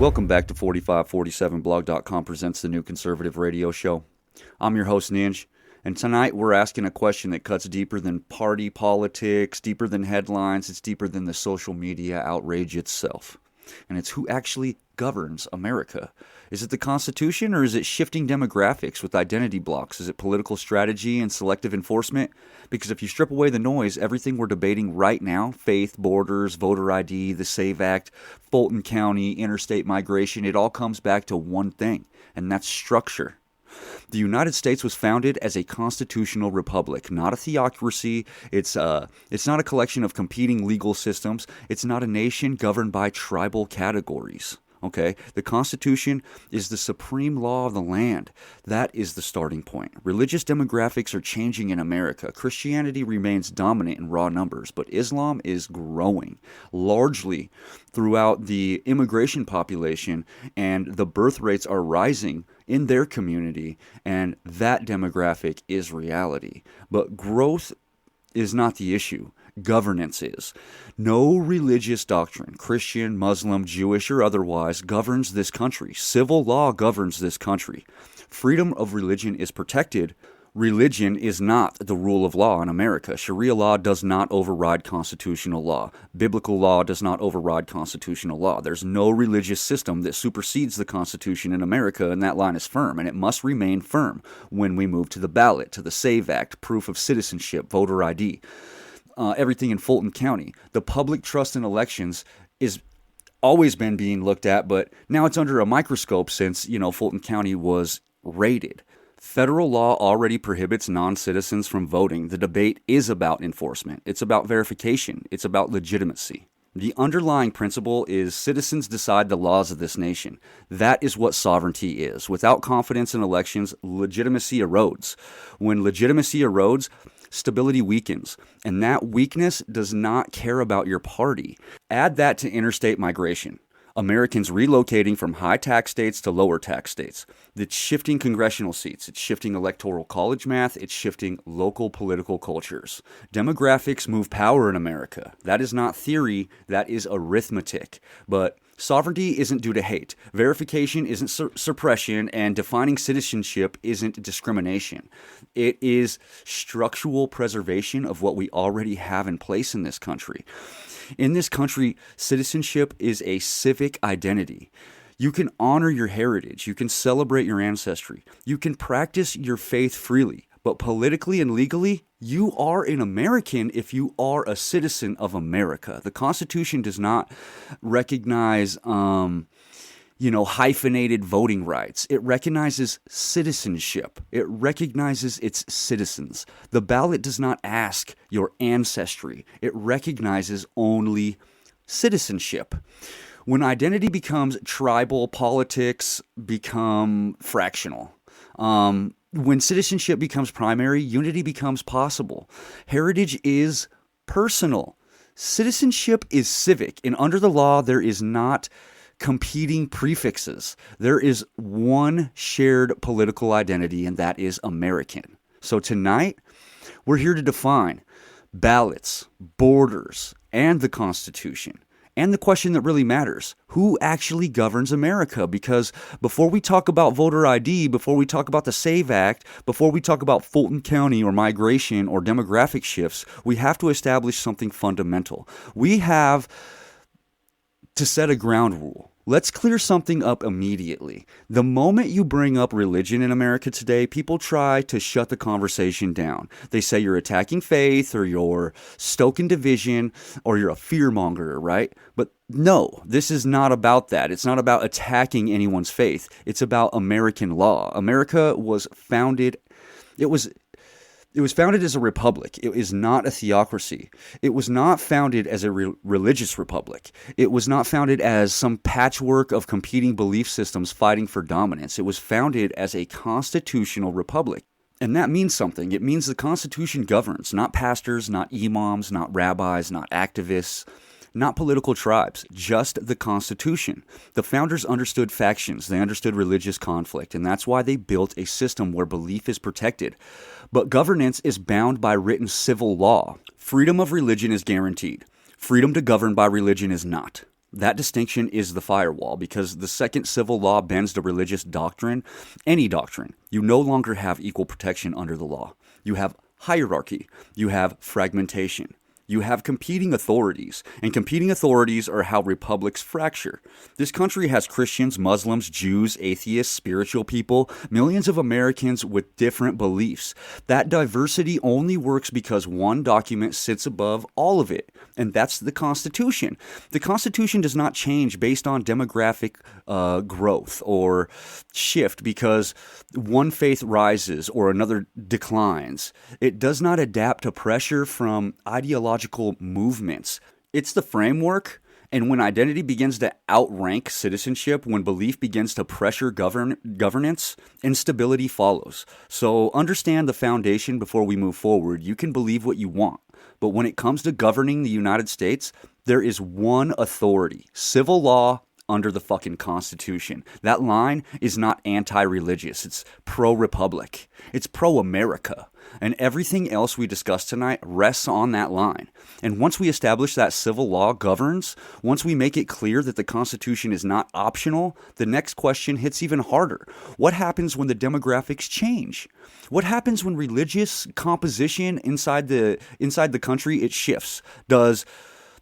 Welcome back to 4547blog.com presents the New Conservative Radio Show. I'm your host, NINJ, and tonight we're asking a question that cuts deeper than party politics, deeper than headlines, it's deeper than the social media outrage itself. And it's who actually governs America. Is it the Constitution, or is it shifting demographics with identity blocks? Is it political strategy and selective enforcement? Because if you strip away the noise, everything we're debating right now, faith, borders, voter ID, the SAVE Act, Fulton County, interstate migration, it all comes back to one thing, and that's structure. The United States was founded as a constitutional republic, not a theocracy. It's not a collection of competing legal systems. It's not a nation governed by tribal categories. Okay, the Constitution is the supreme law of the land. That is the starting point. Religious demographics are changing in America. Christianity remains dominant in raw numbers, but Islam is growing largely throughout the immigration population, and the birth rates are rising in their community, and that demographic is reality. But growth is not the issue. Governance is. No religious doctrine, Christian, Muslim, Jewish, or otherwise, governs this country. Civil law governs this country. Freedom of religion is protected. Religion is not the rule of law in America. Sharia law does not override constitutional law. Biblical law does not override constitutional law. There's no religious system that supersedes the Constitution in America, and that line is firm, and it must remain firm when we move to the ballot, to the SAVE Act, proof of citizenship, voter ID. Everything in Fulton County. The public trust in elections is always been being looked at, but now it's under a microscope since, Fulton County was raided. Federal law already prohibits non-citizens from voting. The debate is about enforcement. It's about verification. It's about legitimacy. The underlying principle is citizens decide the laws of this nation. That is what sovereignty is. Without confidence in elections, legitimacy erodes. When legitimacy erodes, stability weakens, and that weakness does not care about your party. Add that to interstate migration. Americans relocating from high tax states to lower tax states. It's shifting congressional seats. It's shifting electoral college math. It's shifting local political cultures. Demographics move power in America. That is not theory. That is arithmetic. But sovereignty isn't due to hate. Verification isn't suppression, and defining citizenship isn't discrimination. It is structural preservation of what we already have in place in this country. In this country, citizenship is a civic identity. You can honor your heritage. You can celebrate your ancestry. You can practice your faith freely. But politically and legally, you are an American if you are a citizen of America. The Constitution does not recognize, hyphenated voting rights. It recognizes citizenship. It recognizes its citizens. The ballot does not ask your ancestry. It recognizes only citizenship. When identity becomes tribal, politics become fractional. When citizenship becomes primary, unity becomes possible. Heritage is personal. Citizenship is civic. And under the law, there is not competing prefixes. There is one shared political identity, and that is American. So tonight, we're here to define ballots, borders, and the Constitution. And the question that really matters, who actually governs America? Because before we talk about voter ID, before we talk about the SAVE Act, before we talk about Fulton County or migration or demographic shifts, we have to establish something fundamental. We have to set a ground rule. Let's clear something up immediately. The moment you bring up religion in America today, people try to shut the conversation down. They say you're attacking faith, or you're stoking division, or you're a fearmonger, right? But no, this is not about that. It's not about attacking anyone's faith. It's about American law. America was founded, it was founded as a republic. It is not a theocracy. It was not founded as a religious republic. It was not founded as some patchwork of competing belief systems fighting for dominance. It was founded as a constitutional republic. And that means something. It means the Constitution governs, not pastors, not imams, not rabbis, not activists, not political tribes, just the Constitution. The founders understood factions. They understood religious conflict, and that's why they built a system where belief is protected. But governance is bound by written civil law. Freedom of religion is guaranteed. Freedom to govern by religion is not. That distinction is the firewall, because the second civil law bends to religious doctrine, any doctrine, you no longer have equal protection under the law. You have hierarchy. You have fragmentation. You have competing authorities, and competing authorities are how republics fracture. This country has Christians, Muslims, Jews, atheists, spiritual people, millions of Americans with different beliefs. That diversity only works because one document sits above all of it, and that's the Constitution. The Constitution does not change based on demographic growth or shift because one faith rises or another declines. It does not adapt to pressure from ideological movements. It's the framework, and when identity begins to outrank citizenship, when belief begins to pressure governance, instability follows. So understand the foundation before we move forward. You can believe what you want, but when it comes to governing the United States, there is one authority: civil law under the fucking Constitution. That line is not anti-religious. It's pro-republic. It's pro-America. And everything else we discussed tonight rests on that line. And once we establish that civil law governs, once we make it clear that the Constitution is not optional, the next question hits even harder. What happens when the demographics change? What happens when religious composition inside the country, it shifts? Does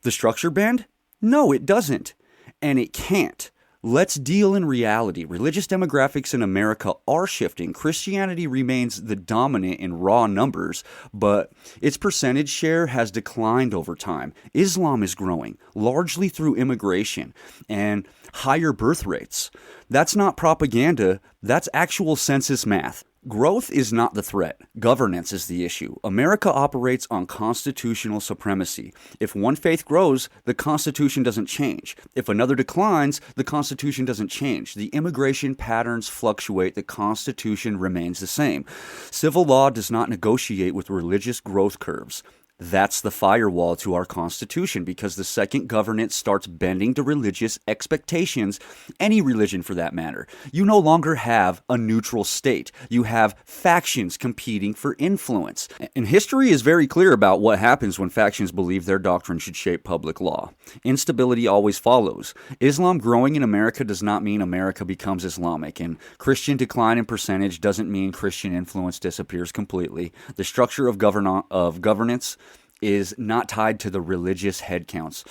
the structure bend? No, it doesn't. And it can't. Let's deal in reality. Religious demographics in America are shifting. Christianity remains the dominant in raw numbers, but its percentage share has declined over time. Islam is growing, largely through immigration and higher birth rates. That's not propaganda, that's actual census math. Growth is not the threat. Governance is the issue. America operates on constitutional supremacy. If one faith grows, the Constitution doesn't change. If another declines, the Constitution doesn't change. The immigration patterns fluctuate. The Constitution remains the same. Civil law does not negotiate with religious growth curves. That's the firewall to our Constitution, because the second governance starts bending to religious expectations, any religion for that matter. You no longer have a neutral state. You have factions competing for influence. And history is very clear about what happens when factions believe their doctrine should shape public law. Instability always follows. Islam growing in America does not mean America becomes Islamic, and Christian decline in percentage doesn't mean Christian influence disappears completely. The structure of governance is not tied to the religious headcounts.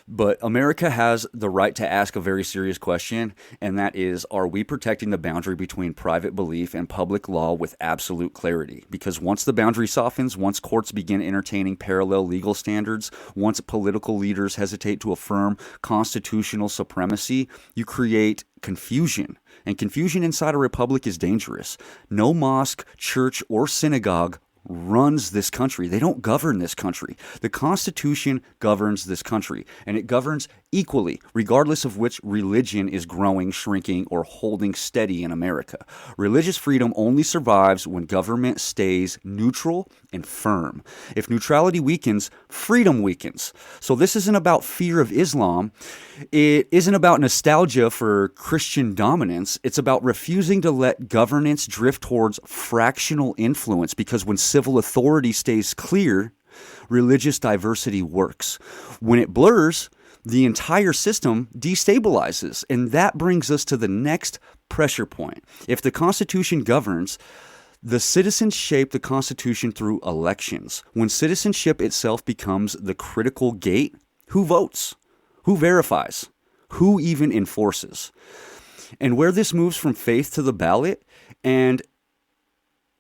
But America has the right to ask a very serious question, and that is, are we protecting the boundary between private belief and public law with absolute clarity? Because once the boundary softens, once courts begin entertaining parallel legal standards, once political leaders hesitate to affirm constitutional supremacy, you create confusion. And confusion inside a republic is dangerous. No mosque, church, or synagogue runs this country. They don't govern this country. The Constitution governs this country, and it governs equally, regardless of which religion is growing, shrinking, or holding steady in America. Religious freedom only survives when government stays neutral and firm. If neutrality weakens, freedom weakens. So this isn't about fear of Islam. It isn't about nostalgia for Christian dominance. It's about refusing to let governance drift towards fractional influence, because when civil authority stays clear, religious diversity works. When it blurs, the entire system destabilizes. And that brings us to the next pressure point. If the Constitution governs, the citizens shape the Constitution through elections. When citizenship itself becomes the critical gate, who votes? Who verifies? Who even enforces? And where this moves from faith to the ballot, and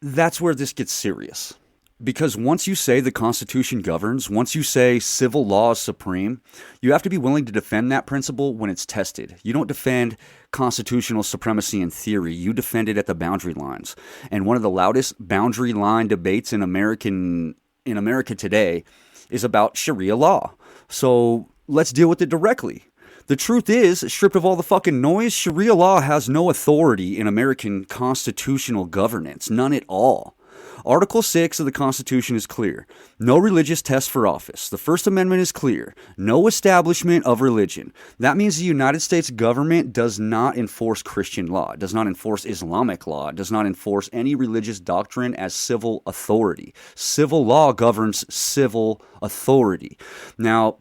that's where this gets serious. Because once you say the Constitution governs, once you say civil law is supreme, you have to be willing to defend that principle when it's tested. You don't defend constitutional supremacy in theory. You defend it at the boundary lines. And one of the loudest boundary line debates in America today is about Sharia law. So let's deal with it directly. The truth is, stripped of all the fucking noise, Sharia law has no authority in American constitutional governance. None at all. Article 6 of the Constitution is clear. No religious test for office. The First Amendment is clear. No establishment of religion. That means the United States government does not enforce Christian law. It does not enforce Islamic law. It does not enforce any religious doctrine as civil authority. Civil law governs civil authority. Now,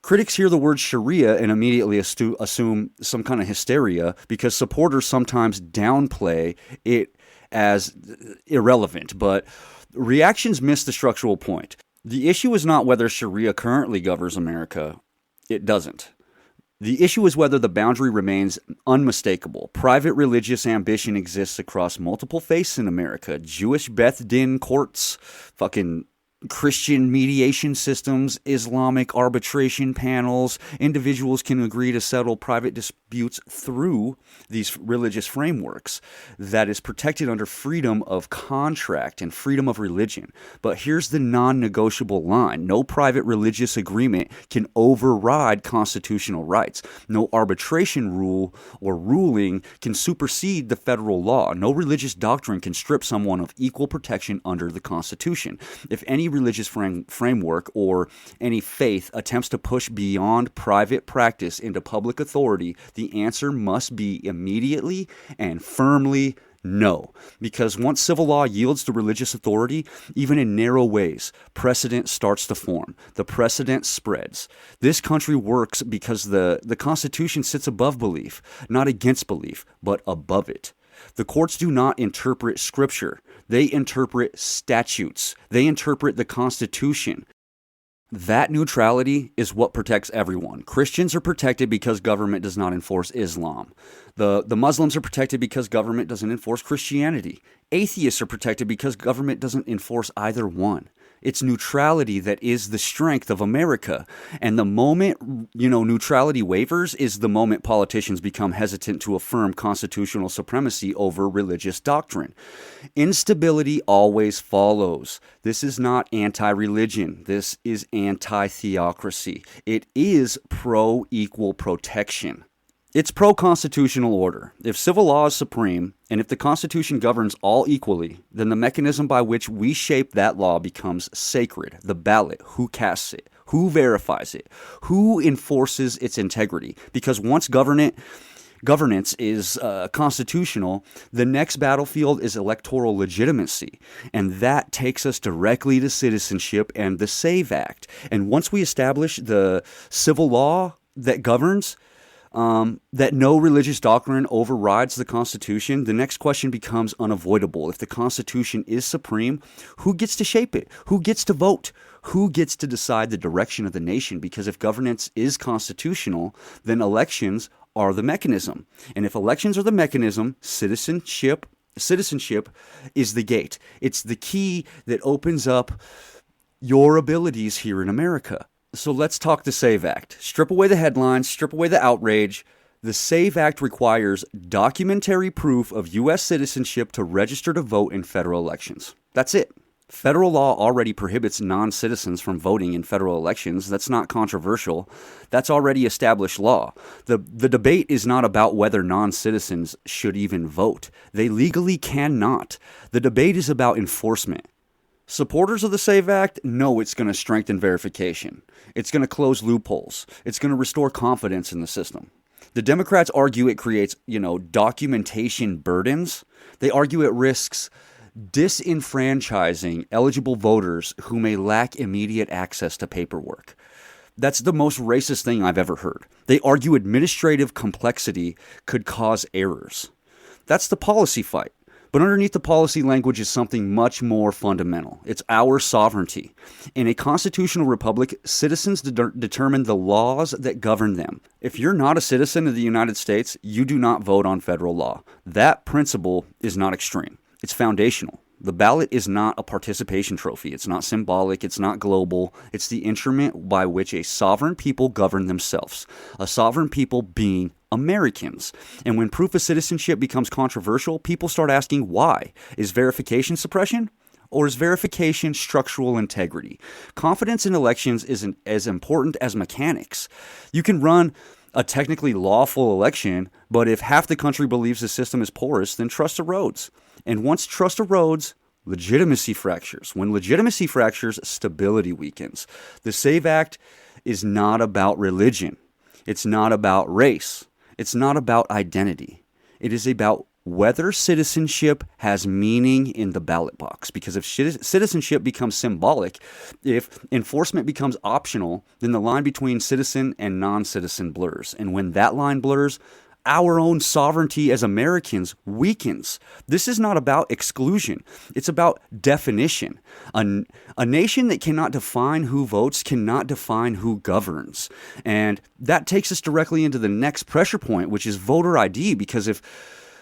Critics hear the word Sharia and immediately assume some kind of hysteria because supporters sometimes downplay it as irrelevant, but reactions miss the structural point. The issue is not whether Sharia currently governs America. It doesn't. The issue is whether the boundary remains unmistakable. Private religious ambition exists across multiple faiths in America. Jewish Beth Din courts, fucking Christian mediation systems, Islamic arbitration panels. Individuals can agree to settle private disputes through these religious frameworks that is protected under freedom of contract and freedom of religion. But here's the non-negotiable line. No private religious agreement can override constitutional rights. No arbitration rule or ruling can supersede the federal law. No religious doctrine can strip someone of equal protection under the Constitution. If any religious framework or any faith attempts to push beyond private practice into public authority, the answer must be immediately and firmly no. Because once civil law yields to religious authority, even in narrow ways, precedent starts to form. The precedent spreads. This country works because the Constitution sits above belief, not against belief, but above it. The courts do not interpret Scripture. They interpret statutes. They interpret the Constitution. That neutrality is what protects everyone. Christians are protected because government does not enforce Islam. The Muslims are protected because government doesn't enforce Christianity. Atheists are protected because government doesn't enforce either one. It's neutrality that is the strength of America. And the moment, neutrality wavers is the moment politicians become hesitant to affirm constitutional supremacy over religious doctrine. Instability always follows. This is not anti-religion. This is anti-theocracy. It is pro-equal protection. It's pro-constitutional order. If civil law is supreme, and if the Constitution governs all equally, then the mechanism by which we shape that law becomes sacred. The ballot, who casts it, who verifies it, who enforces its integrity. Because once governance is constitutional, the next battlefield is electoral legitimacy. And that takes us directly to citizenship and the SAVE Act. And once we establish the civil law that governs, that no religious doctrine overrides the Constitution, the next question becomes unavoidable. If the Constitution is supreme, who gets to shape it? Who gets to vote? Who gets to decide the direction of the nation? Because if governance is constitutional, then elections are the mechanism. And if elections are the mechanism, citizenship is the gate. It's the key that opens up your abilities here in America. So let's talk the SAVE Act. Strip away the headlines, strip away the outrage. The SAVE Act requires documentary proof of U.S. citizenship to register to vote in federal elections. That's it. Federal law already prohibits non-citizens from voting in federal elections. That's not controversial. That's already established law. The debate is not about whether non-citizens should even vote. They legally cannot. The debate is about enforcement. Supporters of the SAVE Act know it's going to strengthen verification. It's going to close loopholes. It's going to restore confidence in the system. The Democrats argue it creates, documentation burdens. They argue it risks disenfranchising eligible voters who may lack immediate access to paperwork. That's the most racist thing I've ever heard. They argue administrative complexity could cause errors. That's the policy fight. But underneath the policy language is something much more fundamental. It's our sovereignty. In a constitutional republic, citizens determine the laws that govern them. If you're not a citizen of the United States, you do not vote on federal law. That principle is not extreme. It's foundational. The ballot is not a participation trophy. It's not symbolic. It's not global. It's the instrument by which a sovereign people govern themselves. A sovereign people being Americans. And when proof of citizenship becomes controversial, people start asking why. Is verification suppression? Or is verification structural integrity? Confidence in elections isn't as important as mechanics. You can run a technically lawful election, but if half the country believes the system is porous, then trust erodes. And once trust erodes, legitimacy fractures. When legitimacy fractures, stability weakens. The SAVE Act is not about religion. It's not about race. It's not about identity. It is about whether citizenship has meaning in the ballot box. Because if citizenship becomes symbolic, if enforcement becomes optional, then the line between citizen and non-citizen blurs. And when that line blurs, our own sovereignty as Americans weakens. This is not about exclusion. It's about definition. A nation that cannot define who votes cannot define who governs. And that takes us directly into the next pressure point, which is voter ID, because if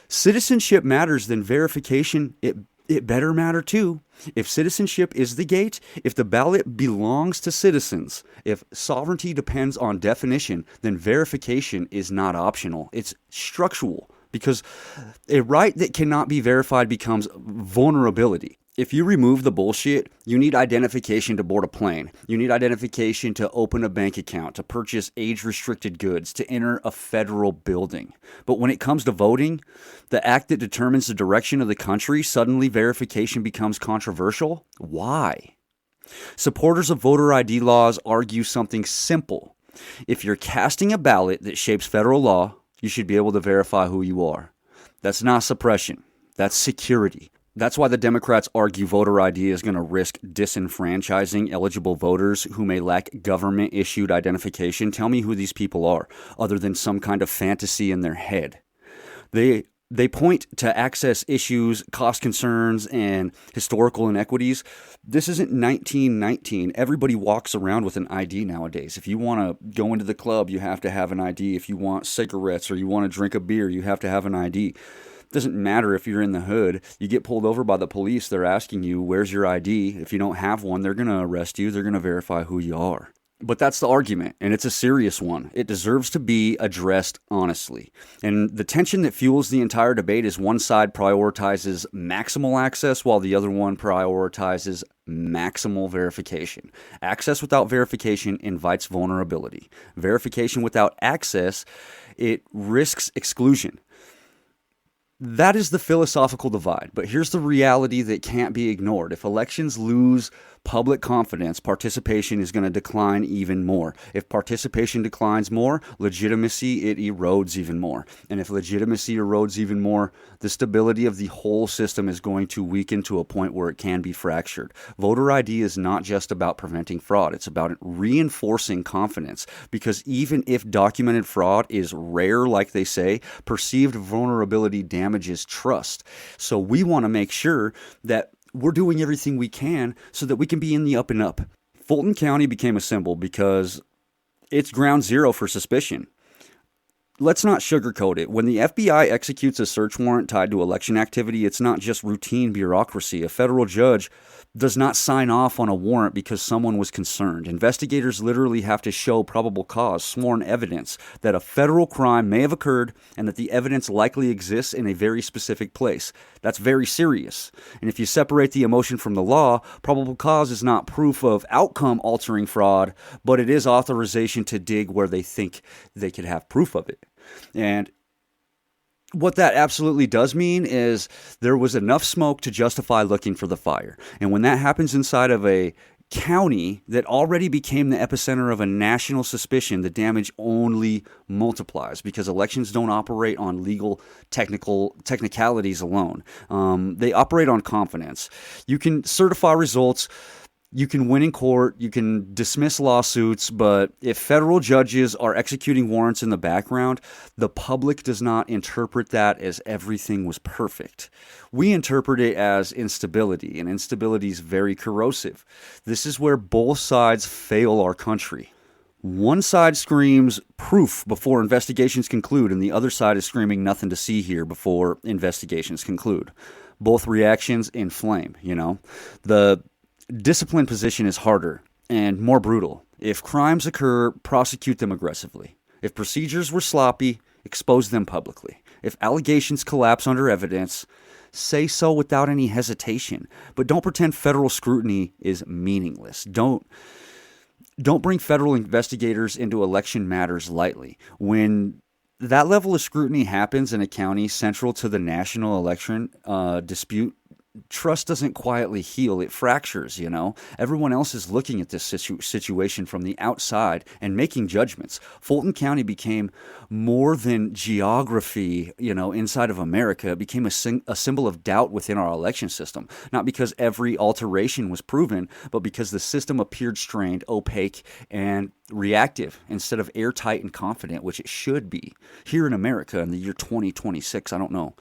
citizenship matters, then verification, it better matter too. If citizenship is the gate, if the ballot belongs to citizens, if sovereignty depends on definition, then verification is not optional. It's structural, because a right that cannot be verified becomes vulnerability. If you remove the bullshit, you need identification to board a plane. You need identification to open a bank account, to purchase age-restricted goods, to enter a federal building. But when it comes to voting, the act that determines the direction of the country, suddenly verification becomes controversial. Why? Supporters of voter ID laws argue something simple. If you're casting a ballot that shapes federal law, you should be able to verify who you are. That's not suppression. That's security. That's why the Democrats argue voter ID is going to risk disenfranchising eligible voters who may lack government-issued identification. Tell me who these people are, other than some kind of fantasy in their head. They point to access issues, cost concerns, and historical inequities. This isn't 1919. Everybody walks around with an ID nowadays. If you want to go into the club, you have to have an ID. If you want cigarettes or you want to drink a beer, you have to have an ID. Doesn't matter if you're in the hood. You get pulled over by the police, they're asking you, where's your ID? If you don't have one, they're going to arrest you. They're going to verify who you are. But that's the argument, and it's a serious one. It deserves to be addressed honestly. And the tension that fuels the entire debate is one side prioritizes maximal access while the other one prioritizes maximal verification. Access without verification invites vulnerability. Verification without access, it risks exclusion. That is the philosophical divide, but here's the reality that can't be ignored. If elections lose public confidence, participation is going to decline even more. If participation declines more, legitimacy, it erodes even more. And if legitimacy erodes even more, the stability of the whole system is going to weaken to a point where it can be fractured. Voter ID is not just about preventing fraud. It's about reinforcing confidence, because even if documented fraud is rare, like they say, perceived vulnerability damages trust. So we want to make sure that we're doing everything we can so that we can be in the up and up. Fulton County became a symbol because it's ground zero for suspicion. Let's not sugarcoat it. When the FBI executes a search warrant tied to election activity, it's not just routine bureaucracy. A federal judge does not sign off on a warrant because someone was concerned. Investigators literally have to show probable cause, sworn evidence, that a federal crime may have occurred and that the evidence likely exists in a very specific place. That's very serious. And if you separate the emotion from the law, probable cause is not proof of outcome-altering fraud, but it is authorization to dig where they think they could have proof of it. And what that absolutely does mean is there was enough smoke to justify looking for the fire. And when that happens inside of a county that already became the epicenter of a national suspicion, the damage only multiplies, because elections don't operate on legal technicalities alone. They operate on confidence. You can certify results. You can win in court, you can dismiss lawsuits, but if federal judges are executing warrants in the background, the public does not interpret that as everything was perfect. We interpret it as instability, and instability is very corrosive. This is where both sides fail our country. One side screams proof before investigations conclude, and the other side is screaming nothing to see here before investigations conclude. Both reactions inflame, The discipline position is harder and more brutal. If crimes occur, prosecute them aggressively. If procedures were sloppy, expose them publicly. If allegations collapse under evidence, say so without any hesitation. But don't pretend federal scrutiny is meaningless. Don't bring federal investigators into election matters lightly. When that level of scrutiny happens in a county central to the national election dispute, trust doesn't quietly heal, it fractures, you know. Everyone else is looking at this situation from the outside and making judgments. Fulton County became more than geography, you know, inside of America. It became a symbol of doubt within our election system, not because every alteration was proven, but because the system appeared strained, opaque, and reactive instead of airtight and confident, which it should be. Here in America in the year 2026, I don't know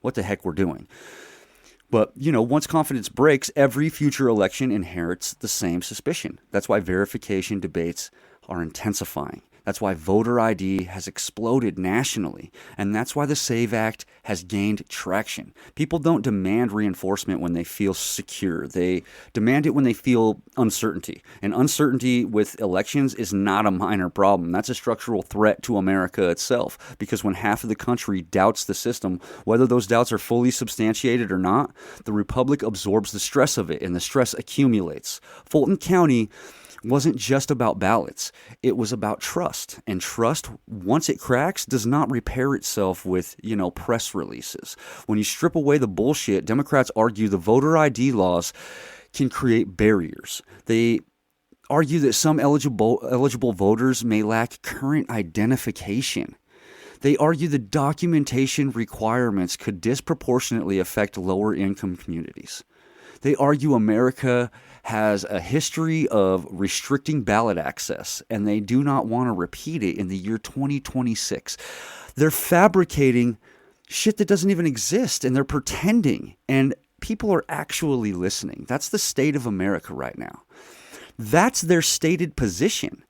what the heck we're doing. But, you know, once confidence breaks, every future election inherits the same suspicion. That's why verification debates are intensifying. That's why voter ID has exploded nationally. And that's why the SAVE Act has gained traction. People don't demand reinforcement when they feel secure. They demand it when they feel uncertainty. And uncertainty with elections is not a minor problem. That's a structural threat to America itself. Because when half of the country doubts the system, whether those doubts are fully substantiated or not, the republic absorbs the stress of it, and the stress accumulates. Fulton County wasn't just about ballots. It was about trust. And trust, once it cracks, does not repair itself with, you know, press releases. When you strip away the bullshit, Democrats argue the voter ID laws can create barriers. They argue that some eligible voters may lack current identification. They argue the documentation requirements could disproportionately affect lower income communities. They argue America has a history of restricting ballot access, and they do not want to repeat it in the year 2026. They're fabricating shit that doesn't even exist, and they're pretending, and people are actually listening. That's the state of America right now. That's their stated position.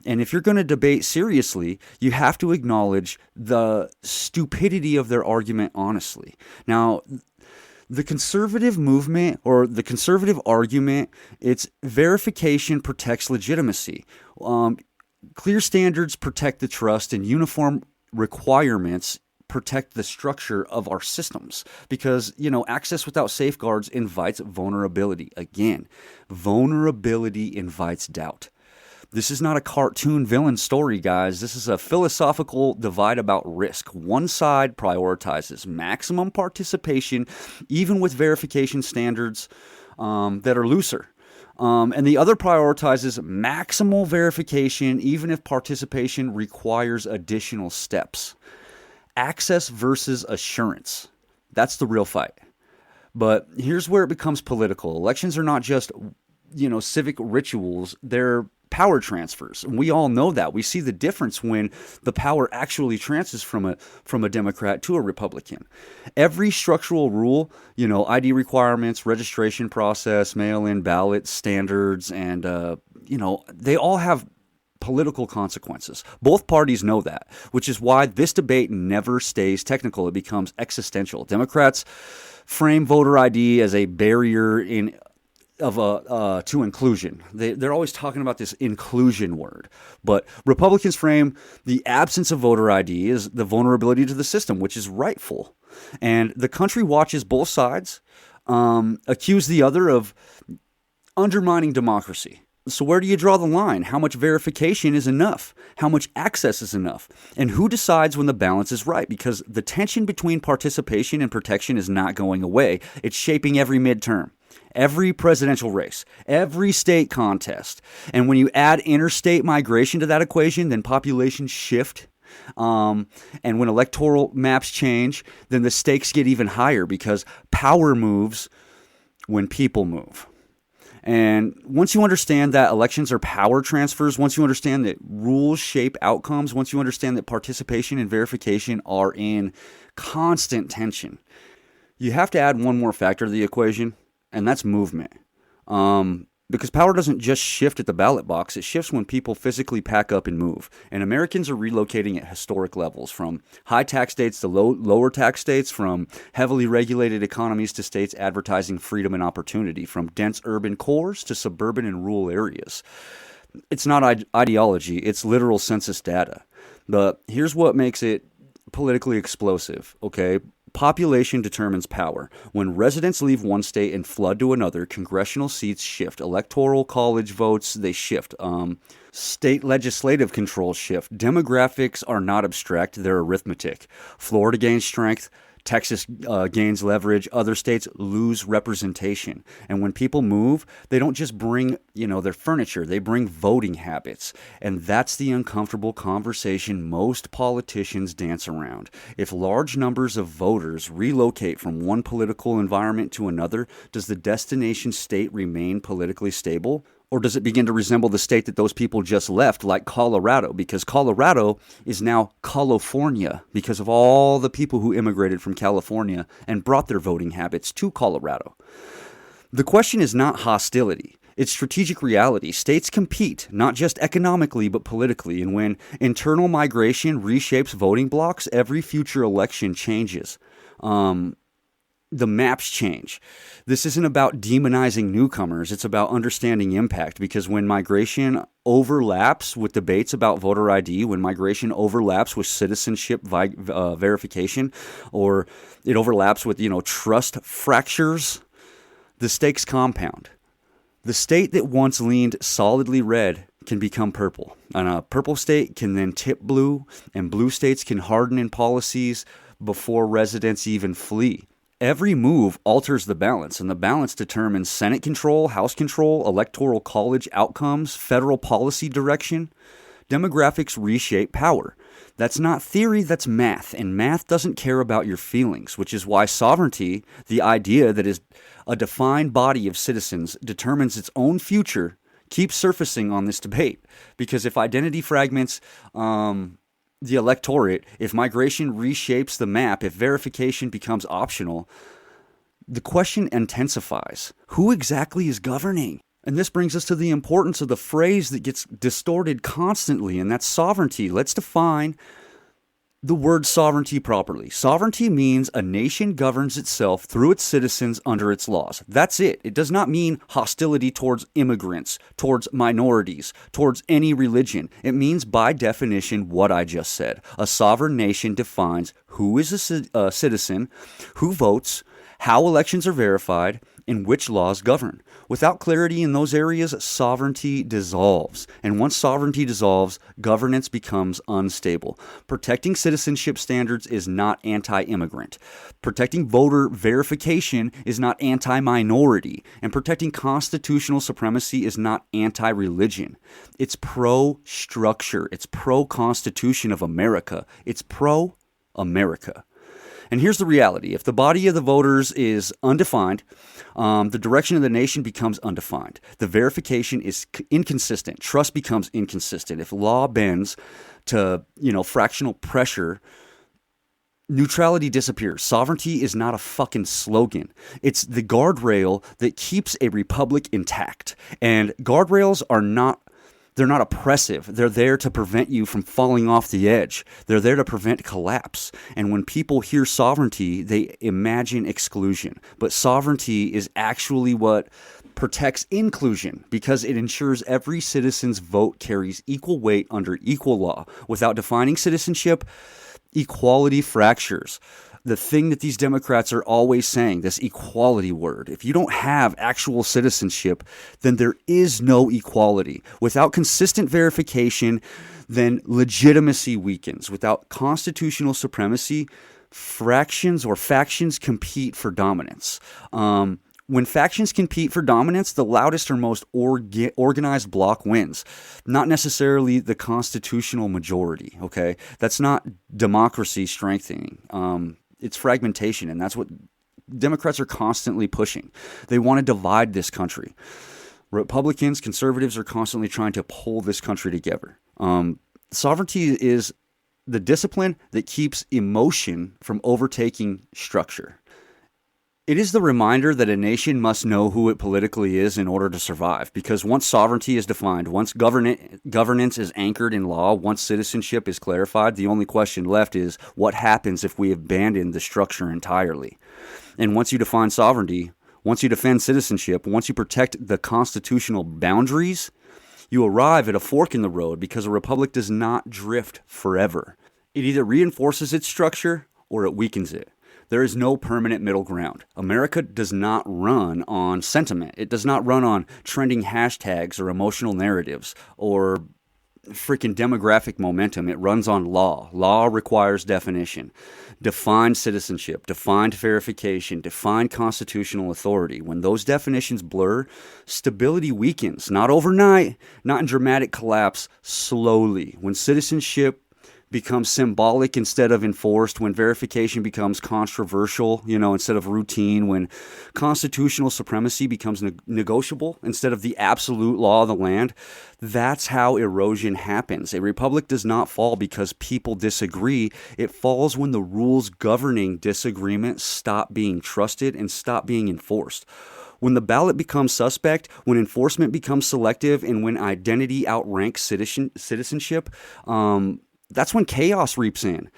And if you're going to debate seriously, you have to acknowledge the stupidity of their argument honestly. Now, the conservative movement or the conservative argument, it's verification protects legitimacy. Clear standards protect the trust, and uniform requirements protect the structure of our systems. Because, you know, access without safeguards invites vulnerability. Again, vulnerability invites doubt. This is not a cartoon villain story, guys. This is a philosophical divide about risk. One side prioritizes maximum participation, even with verification standards that are looser. And the other prioritizes maximal verification, even if participation requires additional steps. Access versus assurance. That's the real fight. But here's where it becomes political. Elections are not just, you know, civic rituals. They're power transfers. And we all know that. We see the difference when the power actually transfers from a Democrat to a Republican. Every structural rule, you know, ID requirements, registration process, mail-in ballot standards, and, you know, they all have political consequences. Both parties know that, which is why this debate never stays technical. It becomes existential. Democrats frame voter ID as a barrier to inclusion. They're always talking about this inclusion word. But Republicans frame the absence of voter ID as the vulnerability to the system, which is rightful. And the country watches both sides accuse the other of undermining democracy. So where do you draw the line? How much verification is enough? How much access is enough? And who decides when the balance is right? Because the tension between participation and protection is not going away. It's shaping every midterm, every presidential race, every state contest. And when you add interstate migration to that equation, then populations shift. And when electoral maps change, then the stakes get even higher because power moves when people move. And once you understand that elections are power transfers, once you understand that rules shape outcomes, once you understand that participation and verification are in constant tension, you have to add one more factor to the equation, and that's movement. Because power doesn't just shift at the ballot box, it shifts when people physically pack up and move. And Americans are relocating at historic levels, from high tax states to lower tax states, from heavily regulated economies to states advertising freedom and opportunity, from dense urban cores to suburban and rural areas. It's not ideology, it's literal census data. But here's what makes it politically explosive, okay? Population determines power. When residents leave one state and flood to another, congressional seats shift. Electoral College votes, they shift. State legislative controls shift. Demographics are not abstract, they're arithmetic. Florida gains strength. Texas gains leverage. Other states lose representation. And when people move, they don't just bring, their furniture. They bring voting habits. And that's the uncomfortable conversation most politicians dance around. If large numbers of voters relocate from one political environment to another, does the destination state remain politically stable? Or does it begin to resemble the state that those people just left, like Colorado? Because Colorado is now California because of all the people who immigrated from California and brought their voting habits to Colorado. The question is not hostility. It's strategic reality. States compete, not just economically, but politically. And when internal migration reshapes voting blocks, every future election changes. The maps change. This isn't about demonizing newcomers. It's about understanding impact, because when migration overlaps with debates about voter ID, when migration overlaps with citizenship verification, or it overlaps with, trust fractures, the stakes compound. The state that once leaned solidly red can become purple. And a purple state can then tip blue, and blue states can harden in policies before residents even flee. Every move alters the balance, and the balance determines Senate control, House control, Electoral College outcomes, federal policy direction. Demographics reshape power. That's not theory, that's math, and math doesn't care about your feelings, which is why sovereignty, the idea that is a defined body of citizens, determines its own future, keeps surfacing on this debate. Because if identity fragments the electorate, if migration reshapes the map, if verification becomes optional, the question intensifies. Who exactly is governing? And this brings us to the importance of the phrase that gets distorted constantly, and that's sovereignty. Let's define the word sovereignty properly. Sovereignty means a nation governs itself through its citizens under its laws. That's it. It does not mean hostility towards immigrants, towards minorities, towards any religion. It means by definition what I just said. A sovereign nation defines who is a citizen, who votes, how elections are verified, and which laws govern. Without clarity in those areas, sovereignty dissolves. And once sovereignty dissolves, governance becomes unstable. Protecting citizenship standards is not anti-immigrant. Protecting voter verification is not anti-minority. And protecting constitutional supremacy is not anti-religion. It's pro-structure. It's pro-Constitution of America. It's pro-America. And here's the reality. If the body of the voters is undefined, the direction of the nation becomes undefined. The verification is inconsistent. Trust becomes inconsistent. If law bends to, fractional pressure, neutrality disappears. Sovereignty is not a fucking slogan. It's the guardrail that keeps a republic intact. And guardrails are not They're not oppressive. They're there to prevent you from falling off the edge. They're there to prevent collapse. And when people hear sovereignty, they imagine exclusion. But sovereignty is actually what protects inclusion, because it ensures every citizen's vote carries equal weight under equal law. Without defining citizenship, equality fractures. The thing that these Democrats are always saying, this equality word, if you don't have actual citizenship, then there is no equality. Without consistent verification, then legitimacy weakens. Without constitutional supremacy, fractions or factions compete for dominance. When factions compete for dominance, the loudest or most organized bloc wins, not necessarily the constitutional majority, okay? That's not democracy strengthening. It's fragmentation, and that's what Democrats are constantly pushing. They want to divide this country. Republicans, conservatives are constantly trying to pull this country together. Sovereignty is the discipline that keeps emotion from overtaking structure. It is the reminder that a nation must know who it politically is in order to survive, because once sovereignty is defined, once governance is anchored in law, once citizenship is clarified, the only question left is what happens if we abandon the structure entirely. And once you define sovereignty, once you defend citizenship, once you protect the constitutional boundaries, you arrive at a fork in the road, because a republic does not drift forever. It either reinforces its structure or it weakens it. There is no permanent middle ground. America does not run on sentiment. It does not run on trending hashtags or emotional narratives or freaking demographic momentum. It runs on law. Law requires definition. Defined citizenship, defined verification, defined constitutional authority. When those definitions blur, stability weakens. Not overnight, not in dramatic collapse, slowly. When citizenship becomes symbolic instead of enforced, when verification becomes controversial, instead of routine, when constitutional supremacy becomes negotiable instead of the absolute law of the land, that's how erosion happens. A republic does not fall because people disagree. It falls when the rules governing disagreement stop being trusted and stop being enforced. When the ballot becomes suspect, when enforcement becomes selective, and when identity outranks citizenship, that's when chaos reaps in.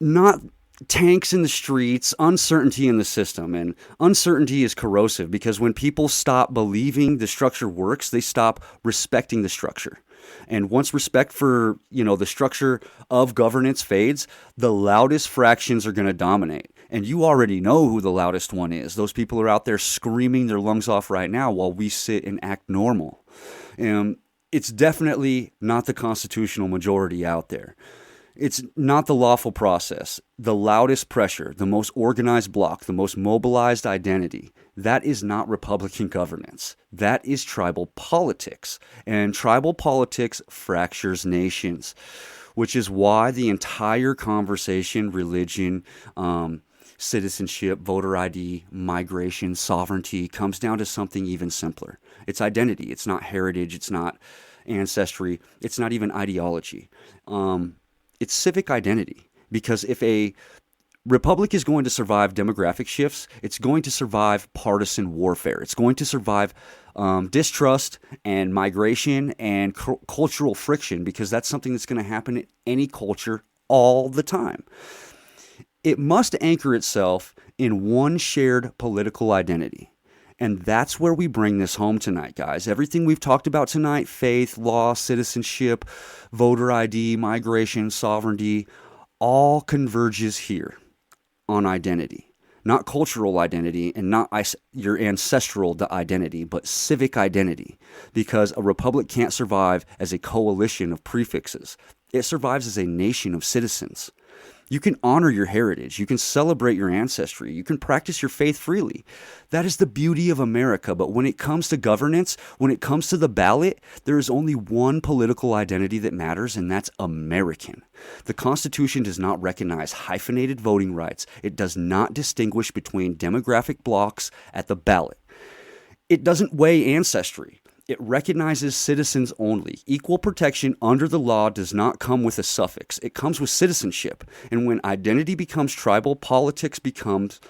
Not tanks in the streets, uncertainty in the system. And uncertainty is corrosive because when people stop believing the structure works, they stop respecting the structure. And once respect for, the structure of governance fades, the loudest fractions are going to dominate. And you already know who the loudest one is. Those people are out there screaming their lungs off right now while we sit and act normal. It's definitely not the constitutional majority out there. It's not the lawful process, the loudest pressure, the most organized bloc, the most mobilized identity. That is not Republican governance. That is tribal politics. And tribal politics fractures nations, which is why the entire conversation, religion, citizenship, voter ID, migration, sovereignty comes down to something even simpler. It's identity. It's not heritage. It's not ancestry. It's not even ideology. It's civic identity. Because if a republic is going to survive demographic shifts, it's going to survive partisan warfare. It's going to survive distrust and migration and cultural friction, because that's something that's going to happen in any culture all the time. It must anchor itself in one shared political identity. And that's where we bring this home tonight, guys. Everything we've talked about tonight, faith, law, citizenship, voter ID, migration, sovereignty, all converges here on identity. Not cultural identity and not your ancestral identity, but civic identity. Because a republic can't survive as a coalition of prefixes. It survives as a nation of citizens. You can honor your heritage. You can celebrate your ancestry. You can practice your faith freely. That is the beauty of America. But when it comes to governance, when it comes to the ballot, there is only one political identity that matters, and that's American. The Constitution does not recognize hyphenated voting rights. It does not distinguish between demographic blocks at the ballot. It doesn't weigh ancestry. It recognizes citizens only. Equal protection under the law does not come with a suffix. It comes with citizenship. And when identity becomes tribal, politics becomes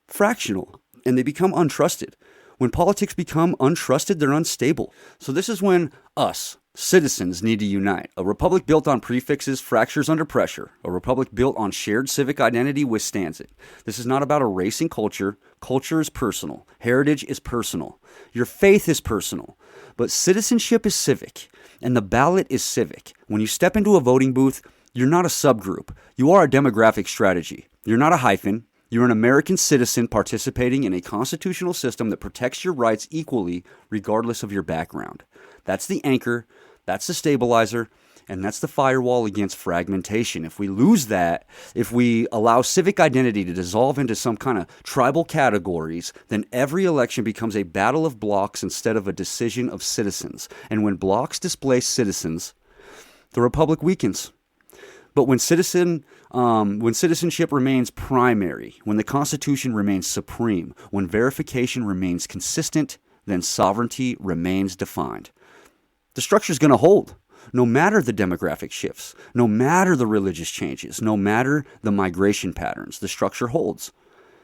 fractional, and they become untrusted. When politics become untrusted, they're unstable. So this is when us, citizens, need to unite. A republic built on prefixes fractures under pressure. A republic built on shared civic identity withstands it. This is not about erasing culture. Culture is personal. Heritage is personal. Your faith is personal. But citizenship is civic, and the ballot is civic. When you step into a voting booth, you're not a subgroup. You are a demographic strategy. You're not a hyphen. You're an American citizen participating in a constitutional system that protects your rights equally, regardless of your background. That's the anchor, that's the stabilizer, and that's the firewall against fragmentation. If we lose that, if we allow civic identity to dissolve into some kind of tribal categories, then every election becomes a battle of blocks instead of a decision of citizens. And when blocks displace citizens, the republic weakens. But when citizenship remains primary, when the Constitution remains supreme, when verification remains consistent, then sovereignty remains defined. The structure is going to hold, no matter the demographic shifts, no matter the religious changes, no matter the migration patterns. The structure holds.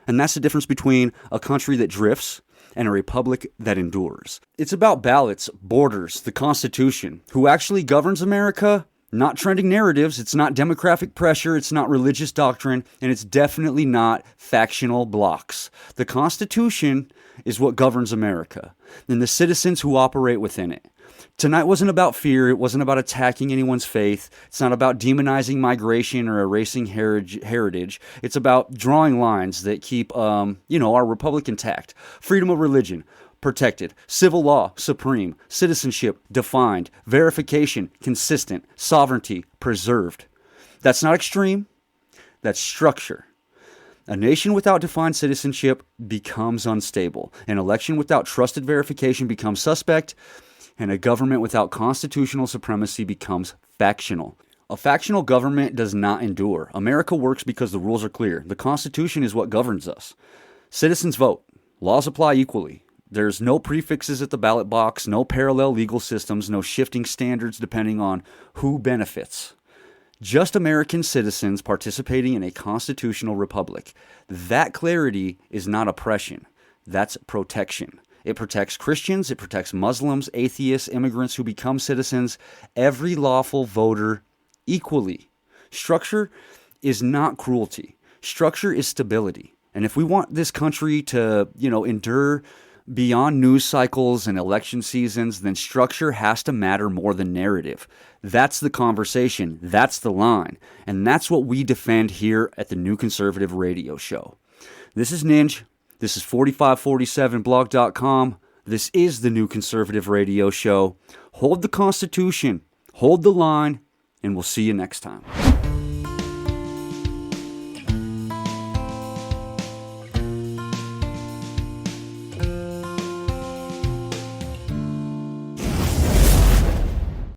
And that's the difference between a country that drifts and a republic that endures. It's about ballots, borders, the Constitution. Who actually governs America? Not trending narratives, it's not demographic pressure, it's not religious doctrine, and it's definitely not factional blocks. The Constitution is what governs America, and the citizens who operate within it. Tonight wasn't about fear, it wasn't about attacking anyone's faith, it's not about demonizing migration or erasing heritage. It's about drawing lines that keep, our republic intact. Freedom of religion, protected. Civil law, supreme. Citizenship, defined. Verification, consistent. Sovereignty, preserved. That's not extreme. That's structure. A nation without defined citizenship becomes unstable. An election without trusted verification becomes suspect. And a government without constitutional supremacy becomes factional. A factional government does not endure. America works because the rules are clear. The Constitution is what governs us. Citizens vote. Laws apply equally. There's no prefixes at the ballot box, no parallel legal systems, no shifting standards depending on who benefits. Just American citizens participating in a constitutional republic. That clarity is not oppression. That's protection. It protects Christians, it protects Muslims, atheists, immigrants who become citizens, every lawful voter equally. Structure is not cruelty. Structure is stability. And if we want this country to, endure beyond news cycles and election seasons, then structure has to matter more than narrative. That's the conversation. That's the line. And that's what we defend here at the New Conservative Radio Show. This is NINJ. This is 4547blog.com. This is the New Conservative Radio Show. Hold the Constitution. Hold the line. And we'll see you next time.